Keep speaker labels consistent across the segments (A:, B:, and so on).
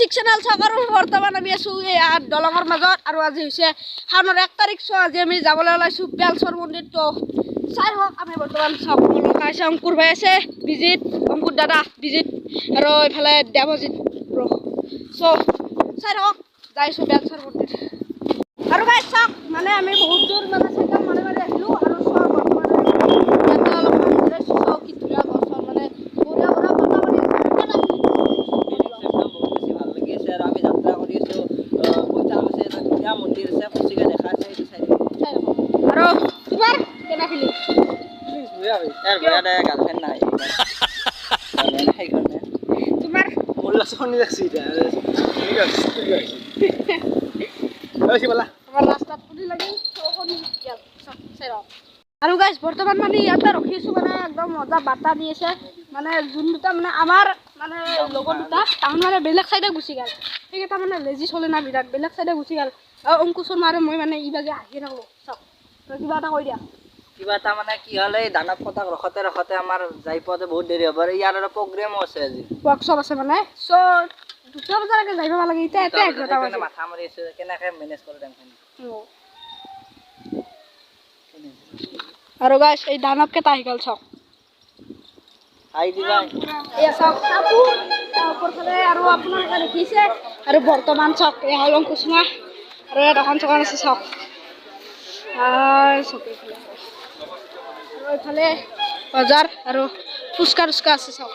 A: YouTube channel চাওক আৰু বৰ্তমান আমি আছোঁ এই দলঙৰ মাজত আৰু আজি হৈছে শাওনৰ 1 তাৰিখ আজি আমি যাবলৈ ওলাইছোঁ বেলচৰ মন্দিৰটো চাই হওক আমি বৰ্তমান চাওক আছে অংকুৰ ভাই আছে বিজিত অংকুৰ দাদা বিজিত আৰু এইফালে দেৱজিত চ' চাই হওক যাইছোঁ বেলচৰ মন্দিৰ আৰু ভাই চাওক মানে আমি বহুত দূৰ মানে চাইকেল মাৰি মাৰি আহিলোঁ আৰু চাওক বৰ্তমান অলপ চাওক কি ধুনীয়া গছ মানে বঢ়িয়া বঢ়িয়া বতাহ মাৰি মন্দিৰ আছে খুচিকে দেখা আছে এইটো চাইড আৰু তোমাৰ কেনা ফিলিং গাৰ্লফ্ৰেণ্ড নাই তোমাৰ মোল্লা সনি দেখছি আমাৰ ৰাস্তাত পুলি লাগি আৰু গাইজ বৰ্তমান মানে ইয়াতে ৰখিছোঁ মানে একদম মজা বাৰ্তা দি আছে মানে যোন দুটা মানে আমাৰ মানে লগৰ দুটা তাহোন মানে বেলেগ চাইডে গুচি গ'ল সেইকেইটা মানে লেজি চলে না বিৰাট বেলেগ চাইডে গুচি গ'ল আৰু অংকুশৰ মাৰে মই মানে ইবাগে আহি থাকোঁ চাওক কিবা এটা কৈ দিয়া কিবা এটা মানে কি হ'ল এই দানৱ পতাক ৰখতে ৰখতে আমাৰ যাই পোৱাতে বহুত দেৰি হ'ব আৰু ইয়াৰ আৰু প্ৰগ্ৰেমো আছে আজি ৱৰ্কশ্বপ আছে মানে চ' 2টা বজালৈকে যাই পাব লাগে এতিয়া 11টা বাজে মাথা মাৰি আছোঁ কেনেকৈ মেনেজ কৰোঁ টাইমখিনি আৰু গাইছ এই দানৱ কেইটা আহি গ'ল চাওক আহি দিবা এয়া চাওক ওপৰ ফালে আৰু আপোনালোকে দেখিছে আৰু বৰ্তমান চাওক এয়া হ'ল অংকুশমা আৰু ইয়াত এখন চকান আছে চাওক আৰু এইফালে বজাৰ আৰু ফুচকা টুচকা আছে চাওক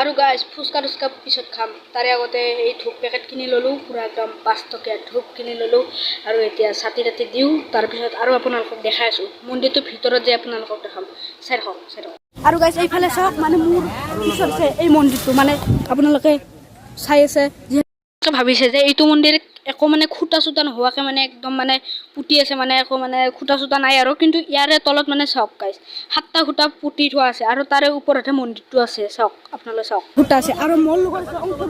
A: আৰু গাইজ ফুচকা টুচকা পিছত খাম তাৰে আগতে এই ধূপ পেকেট কিনি ল'লোঁ পূৰা একদম 5 টকীয়া ধূপ কিনি ল'লোঁ আৰু এতিয়া চাতি তাতি দিওঁ তাৰপিছত আৰু আপোনালোকক দেখাই আছোঁ মন্দিৰটোৰ ভিতৰত যে আপোনালোকক দেখাম চাই থাকক আৰু গাইজ এইফালে চাওক মানে মোৰ পিছত আছে এই মন্দিৰটো মানে আপোনালোকে চাই আছে যিহেতু ভাবিছে যে এইটো মন্দিৰ একো মানে খুটা চুটা নোহোৱাকৈ মানে একদম মানে পুতি আছে মানে একো মানে খুটা চুটা নাই আৰু কিন্তু ইয়াৰে তলত মানে চাওক গাইজ 7টা খুটা পুতি থোৱা আছে আৰু তাৰে ওপৰতহে মন্দিৰটো আছে চাওক আপোনালোকে চাওক খুটা আছে আৰু মোৰ লগত আছে অংকুৰ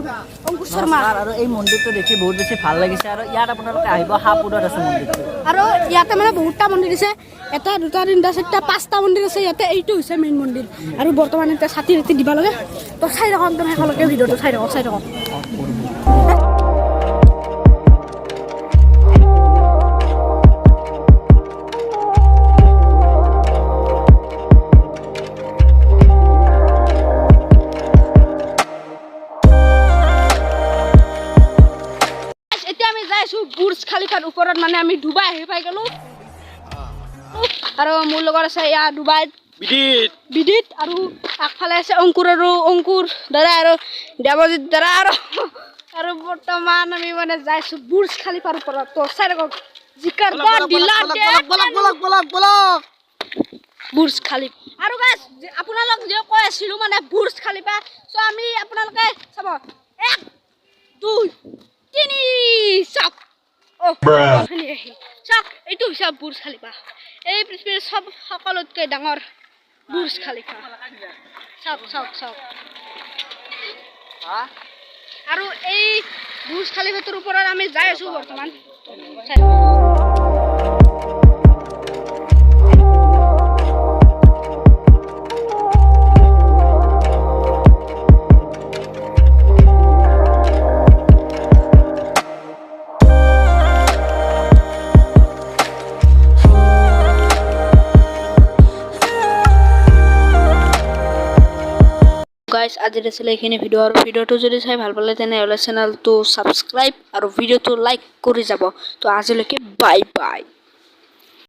A: শৰ্মা আৰু এই মন্দিৰটো দেখি বহুত বেছি ভাল লাগিছে আৰু ইয়াত আপোনালোকে আহিব হাপুৰত আছে মন্দিৰটো আৰু ইয়াতে মানে বহুতটা মন্দিৰ আছে 1 2 3 4 5টা মন্দিৰ আছে ইয়াতে এইটো হৈছে মেইন মন্দিৰ আৰু বৰ্তমান এতিয়া ছাতি ৰাতি দিব লাগে তো চাই থাকক একদম শেষলৈকে ভিডিঅ'টো চাই থাকক বুৰ্জ খালিফাৰ ওপৰত মানে আমি ডুবাই আহি পাই গ'লোঁ আৰু মোৰ লগত আছে ইয়াৰ ডুবাইত বিদিত আৰু আগফালে আছে অংকুৰ দাদা আৰু দেৱজিত দাদা আৰু বৰ্তমান আমি মানে যাইছোঁ বুৰ্জ খালিফাৰ ওপৰত তো চাই থাকক বুৰ্জ খালিফা আৰু গাইজ আপোনালোক যে কৈ আছিলোঁ মানে বুৰ্জ খালিফা চ' আমি আপোনালোকে চাব 1 2 3 চাওক চাওক এইটো হৈছে বুৰ্জ খালিফা এই পৃথিৱীৰ সকলোতকৈ ডাঙৰ বুৰ্জ খালিফা চাওক আৰু এই বুৰ্জ খালিফাটোৰ ওপৰত আমি যাই আছোঁ বৰ্তমান গাইজ আজিৰ আছিলে এইখিনি ভিডিঅ'টো যদি চাই ভাল পালে তেনেহ'লে চেনেলটো ছাবস্ক্ৰাইব আৰু ভিডিঅ'টো লাইক কৰি যাব তো আজিলৈকে বাই বাই